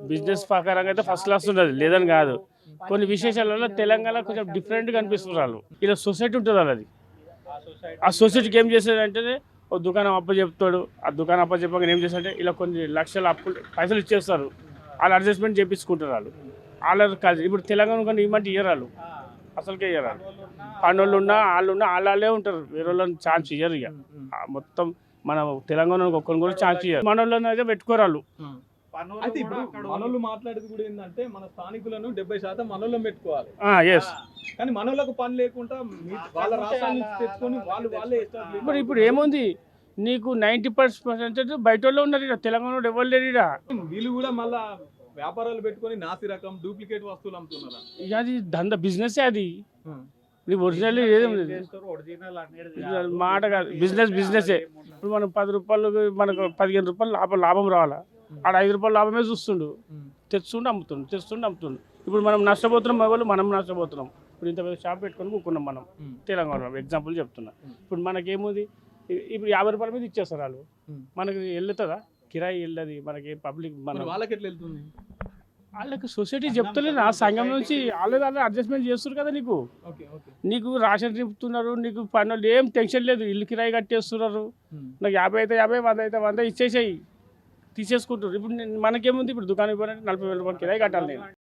Business ప్రకారంగా అయితే first class ఉన్నది లేదని కాదు. కొన్ని విశేషాలలో తెలంగాణ కొంచెం డిఫరెంట్గా అనిపిస్తుంది వాళ్ళు. ఇలా సొసైటీ ఉంటుంది వాళ్ళది. ఆ సొసైటీకి ఏం చేసేదంటే ఒక దుకాణం అప్పచెప్తాడు. ఆ దుకాణం అప్పచెప్పగా ఏం చేస్తారంటే ఇలా కొన్ని లక్షల అప్పులు పైసలు ఇచ్చేస్తారు. వాళ్ళు అడ్జస్ట్మెంట్ చేయించుకుంటారు వాళ్ళు. వాళ్ళ కాదు ఇప్పుడు తెలంగాణ కానీ ఇవ్వమంటే ఇయ్యరు వాళ్ళు. అసలుకే ఇయ్యరు వాళ్ళు. పనులు ఉన్నా వాళ్ళే ఉంటారు. వేరే వాళ్ళని ఛాన్స్ ఇయ్యరు. ఇక మొత్తం మన తెలంగాణ ఒక్కరిని కూడా ఛాన్స్ ఇయ్యరు. మన వాళ్ళని అయితే పెట్టుకోరు వాళ్ళు. అయితే ఇప్పుడు మనోళ్ళు మాట్లాడేది కూడా ఏంటంటే మన స్థానికులను 70% మనోళ్ళం పెట్టుకోవాలి. కానీ మనోళ్ళకు పని లేకుండా వాళ్ళ రాష్ట్రాల నుంచి తెచ్చుకొని వాళ్ళే ఇప్పుడు ఏముంది నీకు 90% బయట వాళ్ళు ఉన్నారు. ఇక్కడ తెలంగాణ ఎవరు లేరు. వీళ్ళు కూడా మళ్ళా వ్యాపారాలు పెట్టుకొని నాసి రకం డూప్లికేట్ వస్తువులు అమ్ముతున్నారు. ఇక అది దందా బిజినెస్. అది ఒరిజినల్ మాట కాదు. బిజినెస్. ఇప్పుడు మనం 10 రూపాయలు మనకు 15 రూపాయలు లాభం రావాలా. ఆడ 5 రూపాయలు లాభమే చూస్తుండు. తెచ్చుండు అమ్ముతుండు. ఇప్పుడు మనం నష్టపోతున్నాం. మగవాళ్ళు మనం నష్టపోతున్నాం. ఇప్పుడు ఇంత పెద్ద షాప్ పెట్టుకొని కూకున్నాం మనం తెలంగాణలో. ఎగ్జాంపుల్ చెప్తున్నా. ఇప్పుడు మనకేముంది ఇప్పుడు 50 రూపాయల మీద ఇచ్చేస్తారు వాళ్ళు. మనకి వెళ్తుందా? కిరాయి వెళ్ళదు. మనకి పబ్లిక్ వాళ్ళకి ఎట్లా వెళ్తుంది? వాళ్ళకి సొసైటీ చెప్తలేదు. ఆ సంఘం నుంచి వాళ్ళే అడ్జస్ట్మెంట్ చేస్తారు కదా. నీకు రేషన్ నింపుతున్నారు. నీకు పనులు ఏం టెన్షన్ లేదు. ఇల్లు కిరాయి కట్టేస్తున్నారు. నాకు 50 అయితే 50, 100 అయితే 100 ఇచ్చేసేయి తీసేసుకుంటారు. ఇప్పుడు మనకేముంది ఇప్పుడు దుకాణం ఇవ్వాలంటే 40,000 రూపాయలు కిరాయి కట్టాలి నేను.